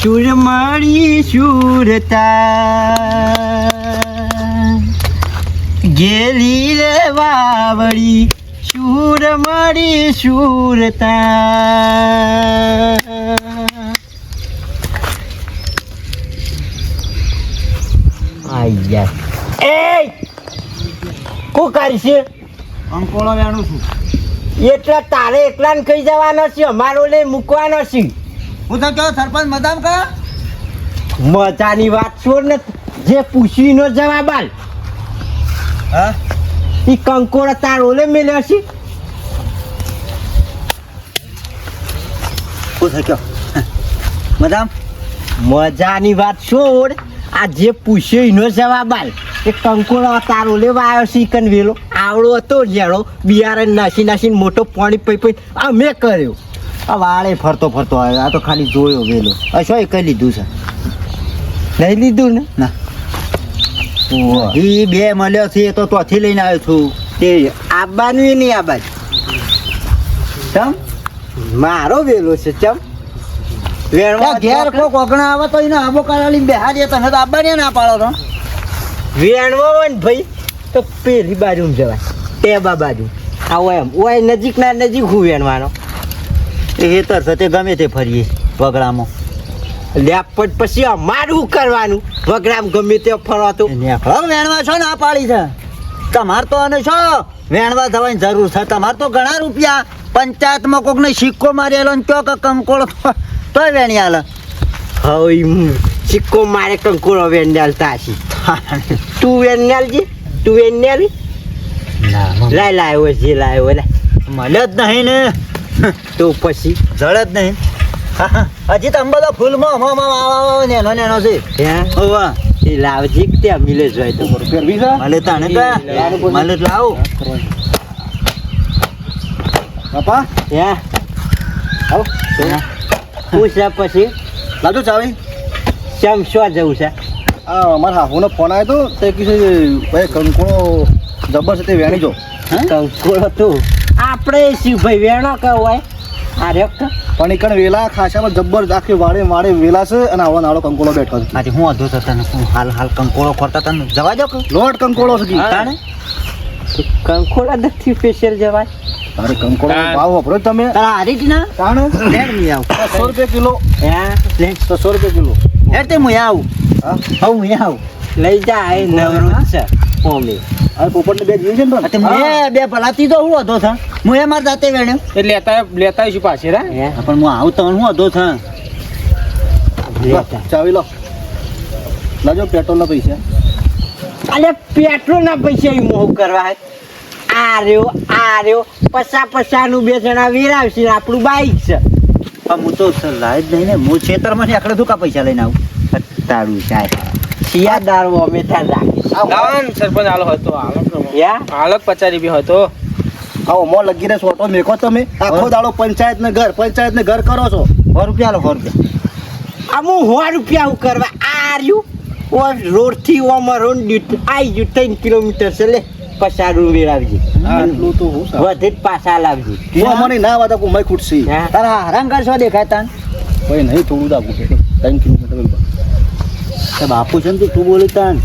સુર મારી સુરતા ગેલી રે વાવડી સુર મારી સુરતા આયા એ કો કરશે કંકોળો વેણું છું એટલા તારે એકલાને કઈ જવાનો છે અમારો લઈ મૂકવાનો છે હું તો કહો સરપંચ મદામ કા મજાની વાત છોડ ને જે પૂછીનો જવાબ આલ હા ઈ કંકોડા તારો લે મેલ્યો છે હું તો કહો મદામ મજાની વાત છોડ આ જે પૂછ્યો એનો જવાબ આલ એ કંકોડો તારો લેવા આવ્યો છે કન વેલો આવડો હતો જેડો બિયારણ નાસી મોટો પાણી પી આ મેં કર્યો આ વાળે ફરતો આવ્યો આ તો ખાલી જોયો વેલો શું એ કઈ લીધું છે નહીં લીધું ને ના એ બે મળ્યો છે તો ત્યાંથી લઈને આવ્યો છું તે આબાનું એ નહીં આબાજ ચમ મારો વેલો છે ચમ વેણવા ઘેર કોક ઓગણા આવે તો એને આબો કાઢી બેહાડીએ તને તો આબાને ના પાડો તો વેણવા હોય ને ભાઈ તો પેલી બાજુ જવાય ટેબા બાજુ આવો એમ ઓય નજીક હું વેણવાનો એ હેતર છે તે ગમે તે ફરીએ વગડામાં લેપટ પછી અમારું કરવાનું વગડામ ગમે તે ફરો તો વેણવા છો ના પાડી છે તમારે તો અને છો વેણવા થવાની જરૂર છે તમારે તો ઘણા રૂપિયા પંચાયતમાં કોકને સિક્કો મારેલો ને ચોક કંકોળો તોય વેણી આલે હવે સિક્કો મારે કંકોડો વેણ્યાલ તાશી તું વેણ્યાલજી તું વેણ્યાલી લાવ્યો જે લાવ્યો લે મળે જ નહીં ને તો પછી જળ જ નહીં હજી તો અંબા ફૂલમાં નેનો નેનો છે હોવા એ લાવજી ત્યાં મિલે જાય તો ફેરવી છે મળે તાને મળે લાવ બાપા ત્યાં આવ પૂછ્યા પછી લાજો ચાવી ચમ શું જવું છે અમારા હાહુનો ફોન આવ્યો તો તે કીધું ભાઈ કંકોળો જબર છે તે વેણી જો કંકોડો તું આપણે શું ભાઈ વેણો કહેવાય આ રેક પણ એ કણ વેલા ખાસામાં જબ્બર આખી વાડે વેલા છે અને આવો નાળો કંકોળો બેઠો છે આજે હું અધો થતા ને હાલ કંકોળો ખોરતા તને જવા દો લોટ કંકોળો છે તાણે કંકોડા નથી સ્પેશિયલ જવાય અરે કંકોળો ભાવ વાપરો તમે તારા હારી ના તાણે લેર મી આવ 100 રૂપિયા કિલો હા લે 100 રૂપિયા કિલો હેર તે હું આવું હું આવું લઈ જા એ નવરું છે ઓમે આ પોપટને બે જીવ છે ને તો મેં બે ભલાતી તો હું હતો થા હું એ માર જાતે વેણ્યો એટલે લેતા છું પાછી રા પણ હું આવું તો હું હતો થા ચાવી લો લાજો પેટ્રોલના પૈસા અલે પેટ્રોલ ના પૈસા ઈ મોહ કરવા હે આ રહ્યો 50 નું બે જણા વેરાવશે આપણું બાઈક છે પણ હું તો લાય જ નહીં ને હું ખેતરમાંથી આકડે ધોકા પૈસા લઈને આવું તારું સાહેબ શિયાદાર અમે ત્યાં રાખીશ દાન સરપંચ આલો હતો આલો 50 રૂપિયા હતો આવો મો લગીને સોટો મેકો તમે આખો દાડો પંચાયત ને ઘર કરો છો 100 રૂપિયા લો 100 રૂપિયા અમુ 100 રૂપિયા હું કરવા આ રહ્યું ઓ રોડ થી ઓમરોન આઈ ગયું 3 કિલોમીટર છે લે 50 રૂપિયા વેરાવજી આટલું તો હું વધે પાછા લાવજી તું મને ના વાતા કો મય ખૂટસી તારા હરામ કરશો દેખાય તાન ભાઈ નહીં થોડું દાબુ 3 કિલોમીટર તે બાપુ છે ને તું બોલે તાન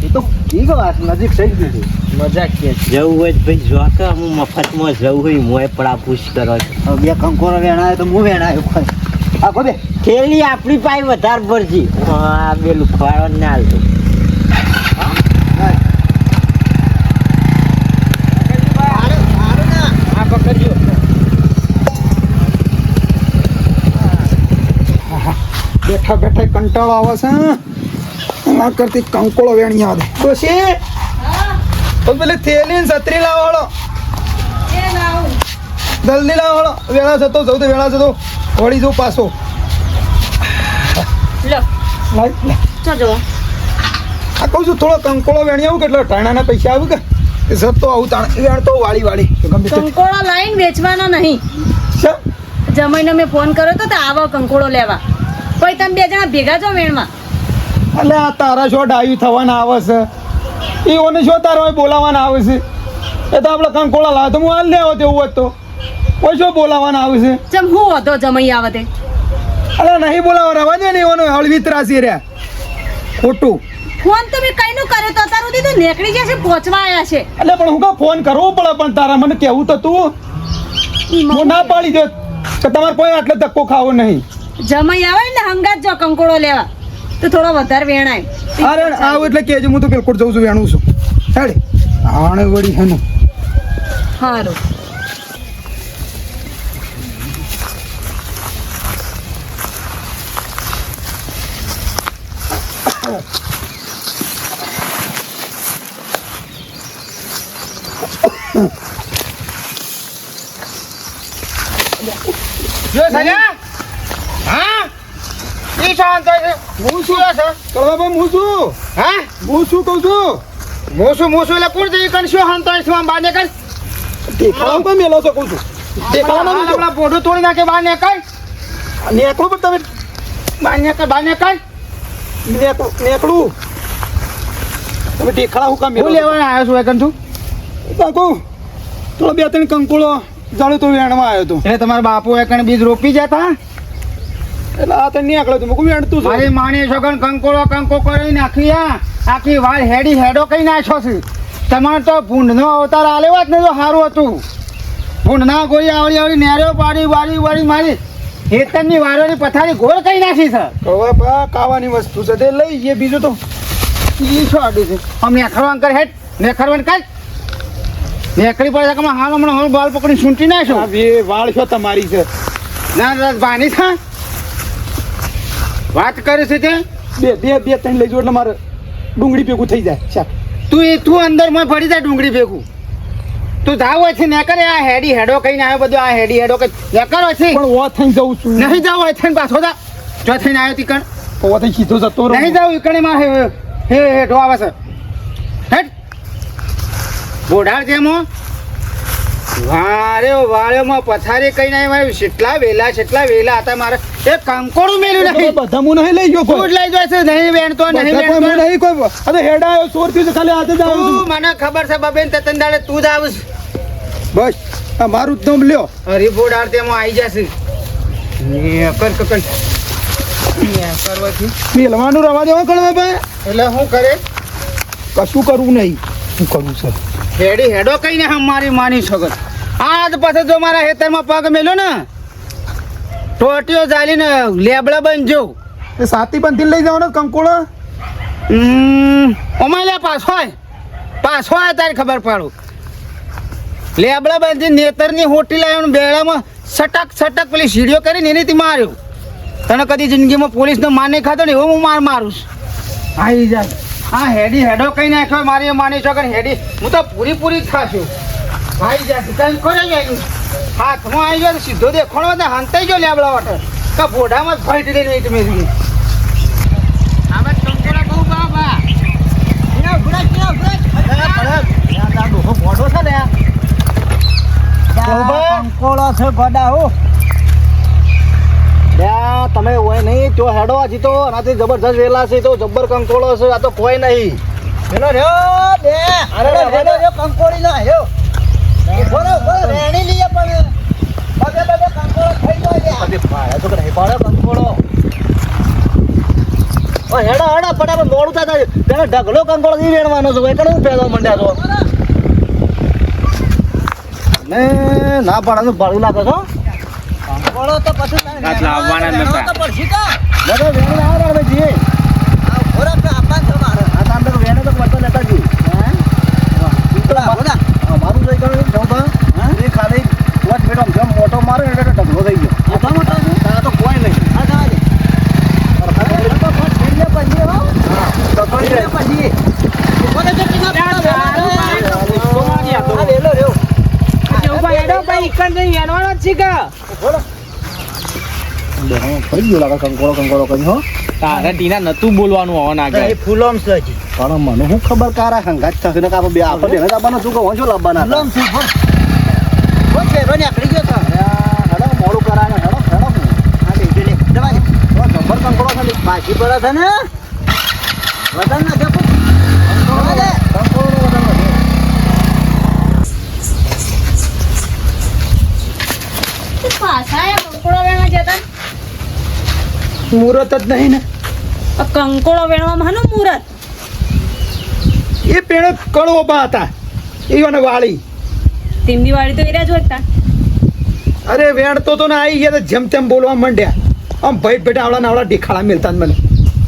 એ તો ઠીક વાત નજીક થઈ ગયું મજાક કે જવું હોય ભાઈ જો કે હું મફતમાં જવું હોય મોય પડા પૂછ કરો છો બે કંકોરો વેણાય તો હું વેણાયો કોઈ આ ગોબે થેલી આપણી પાસે વધારે ભરજી આ બે લુખવાડો ને હાલતો આ પકડજો બેઠા કંટાળો આવે છે એના કરતી કંકોળો વેણી આવે ડોશી તો પેલી થેલી ને છત્રી લાવો જલ્દી લાવો વેળા જતો સૌથી વેળા જતો વળી જવું પાછો આ કહું છું થોડો કંકોળો વેણી આવું કેટલો ટાણાના પૈસા આવું કે સબ તો આવું વેણ તો વાળી કંકોળો લાઈન વેચવાનો નહીં જમાઈને મેં ફોન કર્યો તો આવો કંકોળો લેવા કોઈ તમે બે જણા ભેગા છો વેણમાં એટલે આ તારા શો ડાયું થવાના આવે છે એઓને શું તારા બોલાવાના આવે છે એ તો આપણે કંકોળા લાવે તો હું હાલ લેવો તેવું હોત તો કોઈ શું બોલાવાના આવે છે ચમ હું હતો જમાઈ આવે તે અરે નહીં બોલાવો રવા દે ને એવાનો હળવી ત્રાસી રહ્યા ખોટું. ફોન તો મેં કઈનું કર્યો તો અત્યાર સુધી તો નીકળી જશે પહોંચવા આવ્યા છે એટલે પણ હું કા ફોન કરવો પડે પણ તારા મને કેવું તો તું હું ના પાડી દો કે તમારે કોઈ આટલો ધક્કો ખાવો નહીં. જમાઈ આવે ને હંગાત જો કંકોડો લેવા તો થોડો વધારે વેણાય અરે આવું એટલે કેજો હું તો કેલકોટ જઉં છું વેણું છું હેડે આણે વળી હેનું સારું જો સગા હા ઈ શાંત છે હું શું છે કળવાભાઈ હું શું હા હું શું કહું છું મોસું એટલે કોણ જઈ કણસ્યો હંતાઈ છું આમ બાને કર દેખાડો પણ મેલો શકું છું દેખાડો આપણા પોઢું તોડી નાખે બાને કર નેકળું પણ તમે બાને કર નેકળું તમે દેખાડા હું કામ હું લેવા આવ્યો છું એકન તું કાકુ થોડો 2-3 કંકોળો જાણો તો વેણવા આવ્યો તો એટલે તમારા બાપુ એકણ બીજ રોપી જતા એટલે આ તો નીકળ્યો તો મૂકું વેણતું છું મારી માની છોકન કંકો કરી નાખી આખી વાળ હેડો કઈ નાખ્યો છે તમારે તો ભૂંડનો અવતાર આલેવા જ ને તો સારું હતું ભૂંડના ગોળી આવડી નેરો વાળી મારી હેતરની વારોની પથારી ગોળ કઈ નાખી છે હવે બા કાવાની વસ્તુ છે તે લઈ જઈએ બીજું તો ઈ શું આડું છે આમ નેખરવાન કર હેડ નેખરવાન કર નેકરી પડે કે હમણાં બાલ પકડી સૂંટી નાખો આ બે વાળ છો તમારી છે ના બાની થા વાત કરે છે તે બે ત્રણ લઈ જો એટલે મારે ડુંગળી ભેગું થઈ જાય શાક તું અંદર માં પડી જાય ડુંગળી ભેગું તું જાવ હોય છે ને કરે આ હેડો કઈને આવ્યો બધું આ હેડો કઈ નેકર હોય છે પણ ઓ થઈને જઉં છું નહીં જાવ હોય છે ને પાછો જા જો થઈને આવ્યો તીકણ ઓ થઈને સીધો જતો રહું નહીં જાવ ઈકણે માં હેઠો આવે છે હેડ બોઢાર જેમો વાળ્યોમાં પથારી કઈ નહીં મારે કેટલા વેલા હતા મારે એ કંકોડું મેલ્યું નહીં બધા હું નહીં લઈ ગયો તું કોઈ જ લઈ જાય છે નહીં વેણતો નહીં બધા કોઈ વેણતો હું નહીં કોઈ અરે હેડા આવ્યો ચોર થયું છે ખાલી હાથે જ આવું તું છું મને ખબર છે બબેન તતન દાડે તું જ આવીશ બસ આ મારું જ નામ લ્યો હરી બોર્ડ તેમાં આવી જશે મેલવાનું રવા દેવા કળવા ભાઈ એટલે શું કરે કશું કરવું નહીં શું કરવું છે હેડો કઈ ને મારી માની છોકર આજ પછી જો મારા હેતરમાં પગ મેલ્યો ને ટોટીઓ ચાલીને લેબડા બનજો એ સાતી બંધી લઈ જવાનો કંકોળો અમારે પાછો તારી ખબર પાડું લેબડા બાંધી નેતરની હોટી લાવ્યો બેડામાં સટક પેલી સીડીઓ કરીને એનેથી માર્યો તને કદી જિંદગીમાં પોલીસનો માર નહીં ખાતો ને એવો હું મારું છું આવી જાય હા હેડો કઈ નાખ્યો મારી માની છોકર હેડી હું તો પૂરી થાશું આવી જાય કઈ કરે જાય હાથમાં આવી ગયો સીધો દેખાણો ને હંતાઈ ગયો લેબડા વાટર કે બોઢામાં જ ફાઈટ લઈને એક મેળવી આમાં કંકોડા બહુ બાબા કંકોળો છે ગોડા હો તમે હોય નહીં તો હેડો હજી તો આનાથી જબરજસ્ત વેલા છે તો જબ્બર કંકોળો છે આ તો કોઈ નહીં પેલો રહ્યો બે અરે કંકોળી ના આવ્યો રેણી લઈએ પણ બધે કંકોળો થઈ જાય તો નહીં પાડે કંકોળો હેડો ફટાફટ મોડું થાય પેલો ઢગલો કંકોળો નહીં વેણવાનો છે એટલે હું પેલો મંડ્યા છો ને ના પાડવાનું ભાડું લાગે છો કંકોળો તો પછી લાવવાના નતા બધા વેણી લાવો રે જીએ આ ખોરા પે આપા તો મારે આ તાંડે વેણે તો પડતો લેતા જી મારું લઈ ગયો જવા એ ખાલી વટ બેડો જમ મોટો મારે એટલે ઢગલો થઈ ગયો આ મોટો છે આ તો કોઈ નહીં આ જવા દે તો ફટ ફેરીએ પછી હો હા તો કોઈ પછી કોને ચટણી ના આ લેલો રહ્યો ભાઈ ઇકન નહીં એનવાનો જ છે કે ફરી ગયો લાગે કંકોળો કરી હો તારે ટીના નતું બોલવાનું હોવા ના એ ફૂલોમ છે હજી પણ મને હું ખબર કારા હંગાત થશે ને કાપો બે આપણે બેને લાવવાનો શું કહો છો લાવવાના ફૂલોમ છે હો છે રોની આકડી ગયો તો હેડો મોડું કરાને હેડો આ બેજો લે દવા દે ઓ જબર કંકોળો ખાલી બાજી પડે છે ને વદન ના જપો કંકોળો દે કંકોળો વદન પાછા કંકોડો વેણવા જતા મુહૂર્ત જ નહીં ને આ કંકોળો વેણવામાં હાનું મુહૂર્ત? એ પેણે કળવો બા હતા એને વાળી. તીમની વાળી તો એરિયા જ હોય તા. અરે વેણતો તો ને આવી ગયા તો જેમ તેમ બોલવા માંડ્યા. આમ ભાઈ બેટા આવડા નાવડા દેખાડા મેલતા જ મને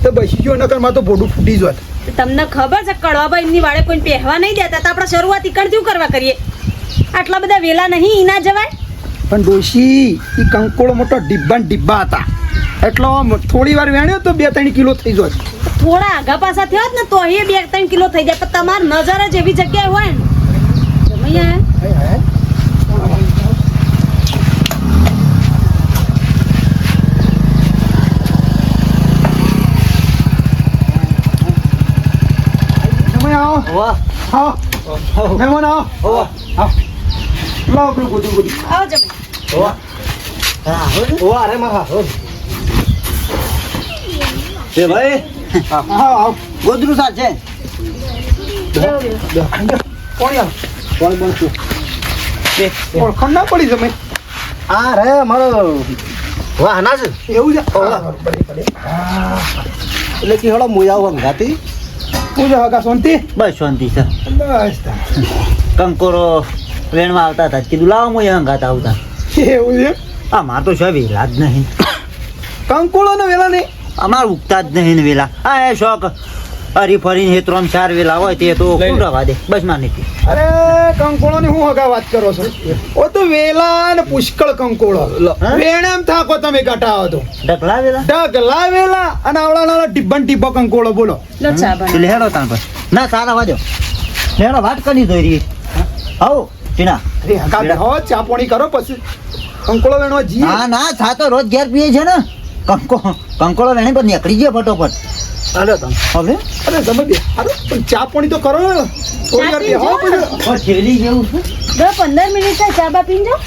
તો બસી ગયો નકર માં તો બોડું ફૂટી જોત. તમને ખબર છે કડવાભાઈ એમની વાળે કોઈ પહેવા નહીં દેતા તો આપણે શરૂઆત ઈકડથી કરવા કરીએ. આટલા બધા વેલા નહીં ઈ ના જવાય. પણ ડોશી એ કંકોળો મોટો ડિબ્બા ને ડિબ્બા હતા એટલો આમ થોડી વાર વેણ્યો તો 2-3 કિલો થઈ જોત. થોડા આગા પાછા થયો ને તો એ 2-3 કિલો થઈ જાય પણ તમારી નજર જ એવી જગ્યાએ હોય ને જમૈયા આવો વાહ આવો મહેમાન આવો લાવો પેલું ગોદી ગોદી. આવો જમૈયા. ઓ અરે મારા એ ભાઈ આવો ગોદરું સાથ છે બેહો, બેહો. કોણ આવો કોણ બનશું ઓળખાણ ના પડી જમે આ રે મારો વાહ ના છે એવું છે એટલે કે હળો મુયા વંગાતી હું છે હગા શાંતિ બસ શાંતિ છે બસ તા. કંકોરો વેણમાં આવતા હતા કીધું લાવો મુયા વંગાતા આવતા એવું છે આ માર તો છે વેલા જ નહીં કંકોળો ને વેલા નહીં અમાર ઉગતા જ નહીં ને વેલા આ એ શોખ હરી ફરીને 3-4 વેલા હોય તે તો કોણ રવા દે બસ માં નથી અરે કંકોળો ની હું હગા વાત કરો છો ઓ તો વેલા ને પુષ્કળ કંકોળો વેણેમ થાકો તમે ઘટાવો તો ડકલા વેલા ઢગલા વેલા અને આવડા નાના ડિબ્બન ડિબ્બો કંકોળો બોલો લો ચા બના. એટલે હેડો તાણ પર ના સારા વાજો હેડો વાત કરી દો રી આવો ટીના અરે હગા હો ચા પાણી કરો પછી કંકોળો વેણવા જી હા ના ચા તો રોજ ઘેર પીએ છે ને કંકોળો વેણી પર નીકળી ગયો ફટોફટ અરે તમે હવે અરે તમે બે અરે પણ ચા પાણી તો કરો ને થોડી વાર બેહો પછી થેલી જેવું છે 10-15 મિનિટ થાય ચા બા પીને જાઓ.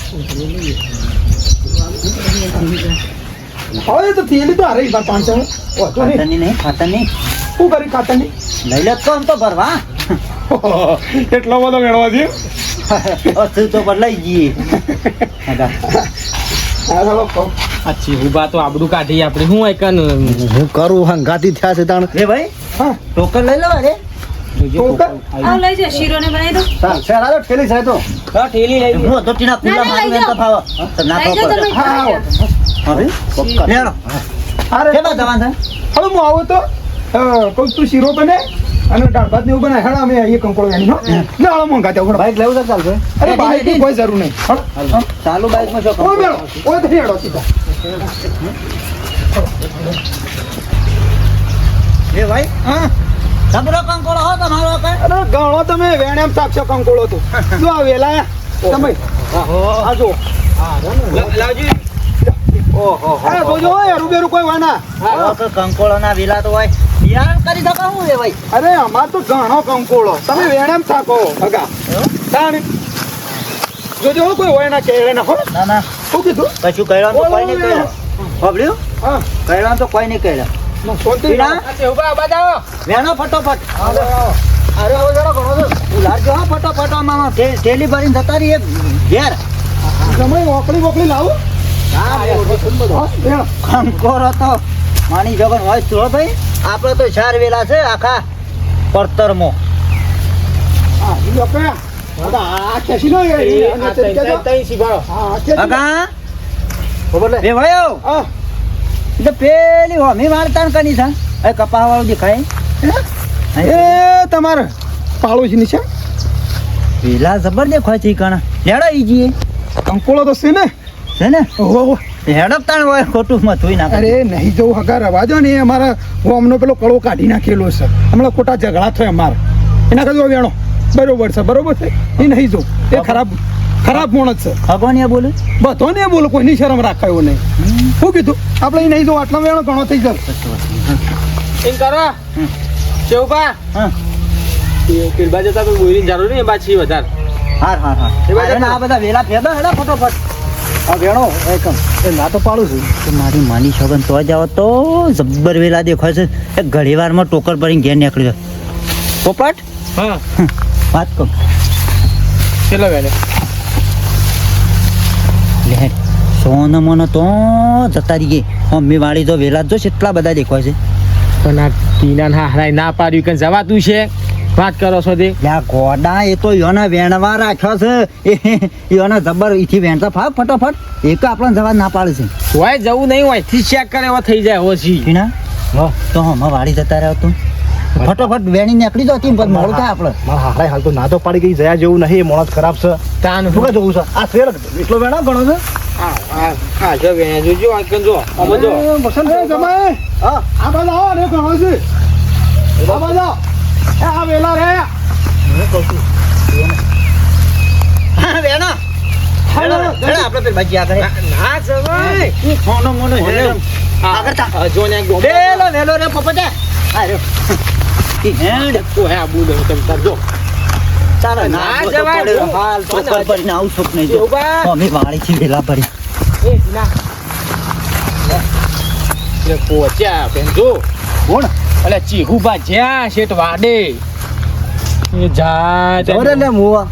હવે તો થેલી તો અરે બાર 500 ખાતરની નહીં ખાતરની શું કરી ખાતરની લઈ લે તો આમ તો ભરવા એટલો બધો વેણવા છે અસલ તો બદલાઈ જઈએ અચ્છી ઉભા તો આબડું કાઢી આપણે હું એકન હું કરું હંગાતી થયા છે તાણ એ ભાઈ હા ટોકર લઈ લો અરે આવો લઈ જાઓ, શીરોને બનાવી દો. શેરા તો ઠેલી છે તો ઠેલી લઈ હું તો ટીના ખુલ્લા ના, મારું લઈ એમ તો ફાવ ના લઈ જાઓ તમે. હા આવો હવે લેડો અરે કેમાં જવાનું છે હવે હું આવું તો કોઈ તું શીરો બને અને દાળ ભાત ને એવું બનાય હેડા અમે અહીંયા કંકોળો વેણી હો ના હાલો મોંઘા ત્યાં બાઈક લેવું છે ચાલશે અરે બાઈક ની કોઈ જરૂર નહીં હળ ચાલુ બાઈક માં શું ઓય બેડો ઓય તો હેડો સીધા એ ભાઈ હા સબરો કંકોળો હો તમારો કઈ અરે ગણો તમે વેણેમ થાકશો કંકોળો તો જો આ વેલા તમે આ જો લાવજી અરે જોજો ઓય રૂબેરું કોઈ હોય ના કંકોળો ના વેલા તો હોય બિયારણ કરી શકો હું એ ભાઈ અરે અમાર તો ઘણો કંકોળો તમે વેણેમ થાકો હગા તાણ જોજો હો કોઈ હોય ના કેળે ના હો ના ના શું કીધું કશું કહેવાનું તો કોઈ નહીં કહ્યું ખબર્યું હા કહેવાનું તો કોઈ નહીં કહ્યું શાંતિ ટીના ઉભા આબા જાઓ વેણો ફટોફટ અરે હવે જરા ઘણો તો લાવજો હા ફટોફટ આમાં થેલી ભરીને જતા રહીએ ઘેર તમે ઓકળી લાવો હા, વેણો. કંકોરો તો માની જગન હોય તો ભાઈ આપણે તો 4 વેલા છે આખા પડતરમાં હા, ઈ લોકો આ ખેંચી લો એ અને તે કહેજો. હા, ખેંચી લો. કાકા ખબર લે. બે ભાઈઓ હા, એટલે પેલી હોમી વાળતા કની છે એ કપા વાળું દેખાય એ તમારે પાડોશી છે પેલા જબર દેખાય છે કણા હેડો ઈજીએ કંકોળો તો છે ને છે ને ઓહો હેડપ તાણ હોય ખોટું માં ધોઈ નાખે અરે નહીં જવું હગા રવા દો ને એ અમારા હોમનો પેલો કળો કાઢી નાખેલો છે હમણાં ખોટા ઝઘડા થયા અમારે એના કરતા વેણો બરોબર છે એ નહીં જવું એ ખરાબ માણસ છે ભગવાન બોલું બધો ને બોલો કોઈની શરમ રાખાયો નહીં શું કીધું આપણે એ નહીં જવું આટલા વેણો ઘણો થઈ જશે એમ કરો શેવભા હા કિરબા જતા તો બોરીની જરૂર નહીં એ બાદ છે વધારે હાર એ બાજુ આ બધા વેલા ફેદો હેડો ફટોફટ આ વેણો એકમ એ ના તો પાડું છું તો મારી માની છોકન તો જાવ તો જબ્બર વેલા દેખાય છે એક ઘડી વારમાં ટોકર ભરીને ઘેર નીકળી જાય પોપટ હા વાત કહું કેટલા વેલે લે 100 સોન મને તો જતા રહીએ મમ્મી વાળી તો વેલા જો કેટલા બધા દેખાય છે. પણ આ ટીના હારાય ના પાડ્યું કે જવાતું છે વાત કરો છો તે યા ગોડા એ તો યોના વેણવા રાખ્યો છે યોના જબર ઈથી વેણતા ફાવ ફટાફટ એક આપણને જવા ના પાડે છે. હોય જવું નહીં હોય થી ચેક કરે એવો થઈ જાય ઓછી ટીના તો હમણાં વાળી જતા રહ્યો તું ફટાફટ વેણી નીકળી દો તી પછી મોડું થાય આપણે. મારા હારાય હાલ તો ના તો પાડી ગઈ જયા જેવું નહીં મોણસ ખરાબ છે. તાન શું જોવું છે આ શેર એટલો વેણા ગણો છે. હા જો વેણ જોજો આંકન જો આમ જો એ જમાઈ હા આ બાજુ આવો ને ઘણો છે આ બાજુ આવો. એ આ વેલા રે હા વેણા આપણે પેલા બાજી આગળ ના જવાય સોનો મોનો હેર આગળ તા જો ને ગો વેલો વેલો રે પપટે અરે ઈ હેડ તો હે આબુ દે તમ તાર જો તારા ના ના જવાય. જવાય હાલ તો ના પર ના આવું છોક નહીં જો ઉભા. મમ્મી વાળી થી વેલા પડી એ ના એ પોચ્યા બેનજો કોણ અલે ચીહુ બા જ્યાં શેઠ વાડે એ જા જોરે લે મુવા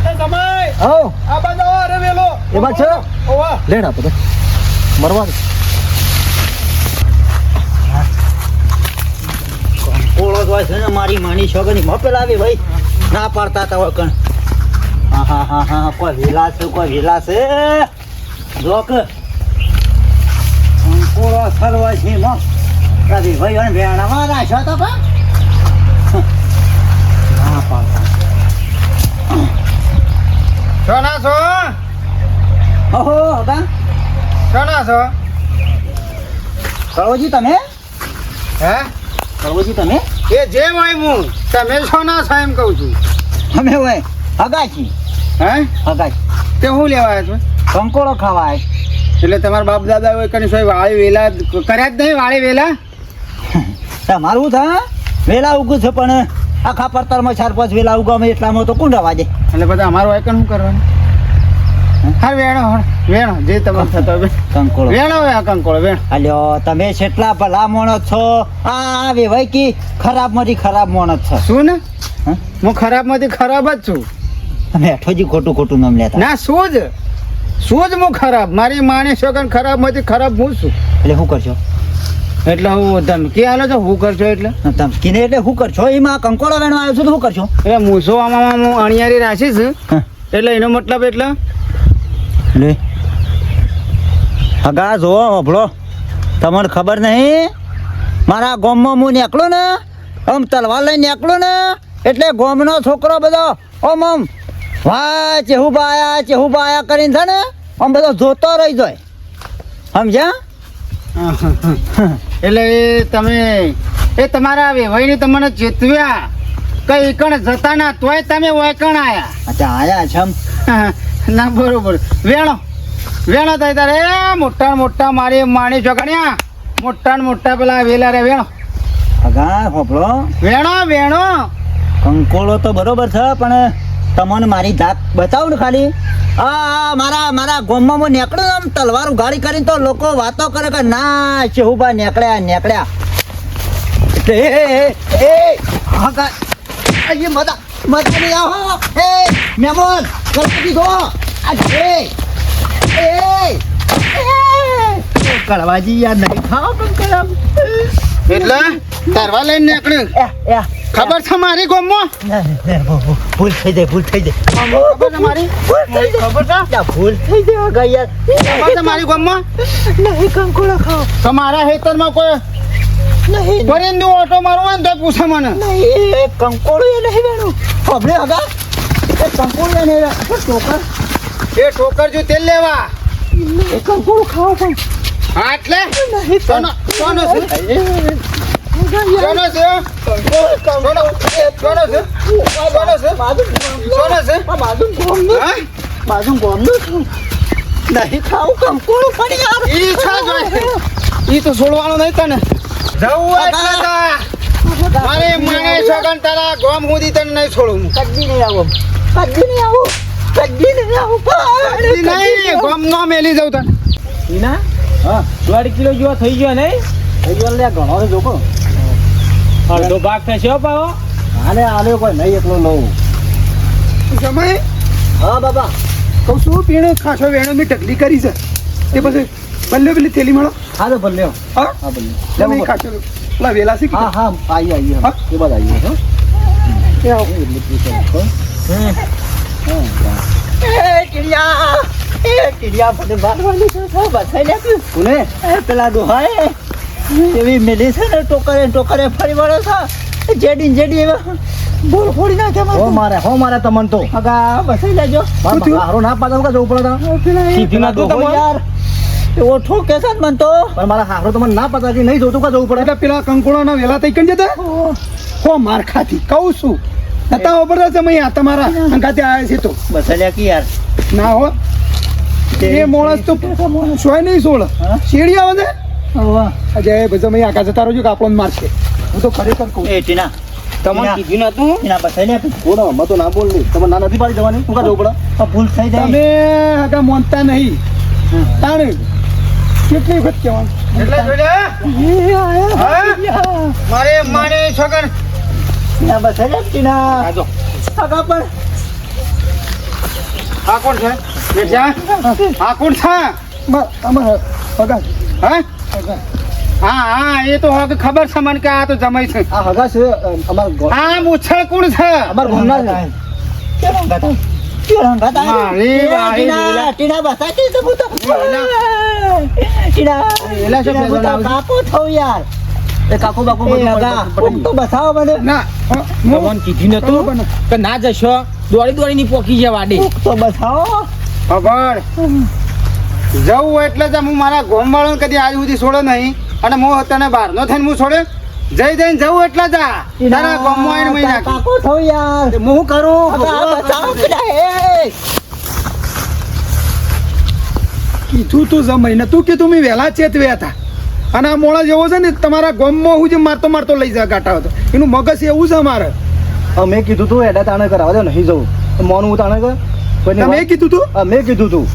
એ જમાઈ આવો આ બાજુ આવો રે વેલો એ બાજુ છે? ઓવા લેડા પકડ મરવા દે ઓળો હોય છે ને મારી માની છોકરી મપેલા આવી ભાઈ ના પાડતા તા હોય કણ હા હા હા હા કોઈ વેલા છે જોક અંકોળો સરવા છે મો રવિ ભાઈ અને વેણામાં રાખ્યો તો પા ના પાડતા છો ના છો ઓહો હગા છો ના છો કળવજી તમે હે કળવજી તમે એ જે હોય હું તમે છો ના છો એમ કહું છું. અમે હોય હગાજી હે હગાજી તે હું લેવા આવ્યા છો કંકોળો ખાવાય એટલે તમારા બાપ દાદા હોય કની સોય વાળી વેલા કર્યા જ નહીં વાળી વેલા તમારું થા વેલા ઉગું છે પણ આખા પડતરમાં 4-5 વેલા ઉગામે એટલામાં તો કોણ રવા દે એટલે બધા અમારું હોય શું કરવાનું હા વેણો જે તમારે થતો હોય કંકોળો વેણો હોય આ કંકોળો વેણ અલ્યો તમે કેટલા ભલા માણસ છો આ વેવાય કી ખરાબ માંથી ખરાબ માણસ છો શું ને હં? હું ખરાબમાંથી ખરાબ જ છું તમે અઠોજી ખોટું નામ લેતા ના શું જ હું ખરાબ મારી માની છોકરા ખરાબમાંથી ખરાબ હું છું એટલે શું કરશો એટલે હું ધમકી આલો છો હું કરશો એટલે ધમકીને એટલે શું કરશો એમાં કંકોળો વેણવા આવ્યો છો તો શું કરશો એટલે મૂસો આમાં હું અણિયારી રાખીશ હં. એટલે એનો મતલબ એટલે લે હગા જો હોભળો તમને ખબર નહીં મારા ગામમાં હું નીકળું ને આમ તલવાર લઈને નીકળું ને એટલે ગામનો છોકરો બધો આમ વાહ ચેહુબાયા કરીને છે ને આમ બધો જોતો રહી જાય સમજ્યા એટલે એ તમે એ તમારા વેવાઈને તમને ચેતવ્યા કઈ કણ જતા ના તોય તમે વૈકણ આયા અચ્છા આયા છે ના બરોબર વેણો થાય તારે મોટા મારી માણી ચોકણ્યા મોટા પેલા વેલા રે વેણો હગા હોભળો વેણો કંકોળો તો બરોબર છે પણ તમને મારી જાત બતાવું ને ખાલી આ મારા ગામમાં હું નીકળ્યો આમ તલવાર ઉઘાડી કરીને તો લોકો વાતો કરે કે ના ચેહુબા નીકળ્યા એટલે એ હગા એ મજા નહીં આવો એ મેમોન કલપતિ દો આ કળવાજી યાર નહીં ખાઓ પણ કરામ એટલે તરવા લઈને નીકળ્યું ખબર છે મારી ગોમમાં ભૂલ થઈ જાય ખબર છે મારી ભૂલ થઈ જાય હગા યાર ખબર છે મારી ગોમમાં નહીં કંકોળો ખાઓ તમારા ખેતરમાં કોઈ નહીં પરિંદુ ઓટો મારવો હોય ને તો પૂછે મને નહીં એ કંકોળો એ નહીં વેણું ખબરે હગા એ કંકોળો એ નહીં ટોકર એ ઠોકર જો તેલ લેવા એ કંકોળો ખાઓ પણ હા એટલે નહીં સોનો છે સોનો છે સોનો છે હા બાજુ ગોમનું છું નહીં ખાવું કંકોળો પણ યાર ઈ ઈચ્છા જ હોય. ઈ તો છોડવાનું નહીં તને જવું હોય એટલે જા. મારે માણે છોકન તારા ગોમ સુધી તને નહીં છોડું હું. કદી નહીં આવું ઈ નહીં ગોમ નો મેલી જાઉં તને ઈના હા 1.5 કિલો જેવો થઈ ગયો નહીં ઘણો રે જોકો અડધો ભાગ થશે હો પાવો આને કોઈ નહીં એકલો લઉં જમાઈ હા બાબા કહું છું પીણે ખાસો વેણો મેં ઢગલી કરી છે એ પછી બલ્લે પેલી થેલી મળો હા તો ભલે હા હા ભલે લે નહીં ખાશો પેલા વેલા શીખ હા હા આવીએ હા? એ બાદ આવીએ હો એ આવો. એટલે પૂછો હો કોને પેલા દોહાય એવી મેલી છે ને ટોકરે ફરી વળે છે જેડી એવા બોલ ફોડી નાખે હો મારે તમન તો હગા બસાઈ લેજો શું થયું? હારો ના પાડો કે જવું પડે તો સીધી ના તું તમારે યાર એવો ઠોકે છે ને મન તો પણ મારા હારો તમને ના પતા કે નહીં જોતું કે જવું પડે એટલે પેલા કંકોડાના વેલા થઈ કણ જતા હો માર ખાતી કહું છું નતા ઓબરદા છે આ તમારા અંગાતે આવ્યા છે તો બસાઈ લે કે યાર ના હો એ મોણસ તો સોય નહીં સોળ શેડી આવે ને અજય ભજે મેં આકા જતા રહેજો કે આપણો મારશે હું તો ખરેખર કહું એ ટીના તમને કીધું નતું ટીના બસાઈ લે બોલો અમે તો ના બોલ નહીં તમે ના નથી પાડી જવાની શું કા જવું પડે ભૂલ થઈ જાય તમે આગા મોનતા નહીં તાણે કેટલી વખત કહેવાનું એટલે જોડે મારે છોકર ટીના બસાઈ લે ટીના આજો હગા પણ આ કોણ છે બેટા આ કોણ છે અમાર પગા હા હા એ તો હવે ખબર છે મને કે આ તો જમાઈ છે આ હગા છે અમાર આ મુછળ કોણ છે અમાર ઘરના છે ટીના બસા કે તો હું તો ટીના એલા શું ટીના, હું તો કાપો થઉં યાર એ કાકો બાકો એ હગા, કોક તો બસાવો મને ના તમને કીધું નતું કે ના જશો દોડી ની પોકી ગયા વાડી કોક તો બસાવો ખબર જવું એટલે જ હું મારા ગોમ વાળો કદી આજ સુધી છોડો નહીં અને હું તને બહારનો થઈને હું છોડે જઈને જવું એટલે જ આ તારા ગોમમાં આવીને મહી નાખી કાપો થઉં યાર હું શું કરું હગા, બસાવો ટીના, એ કીધું તું જમાઈને તું કીધું મેં વહેલા ચેતવ્યા હતા અને આ મોડા જેવો છે ને તમારા ગામમાં હું જે મારતો લઈ જા ગાટા હતો એનું મગજ એવું છે અમારે મેં કીધું તું એડા તાણે કરાવવા દે નહીં જવું મોનું હું તાણે કર તમે કીધું તું મેં કીધું તું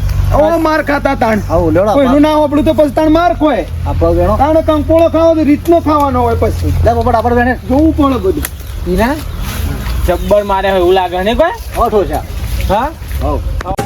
ઓ માર ખાતા તાણ આવું લેવડો કોઈનું ના હોપડું તો પછી તાણ માર ખોય આપણો વેણો તાણ કંકોળો ખાવો તો રીતનો ખાવાનો હોય પછી લે પોપટ આપણે વેણે જોવું પડે બધું ઈના જબ્બર મારે હોય એવું લાગે ને કોઈ ઓઠો છે હા હવ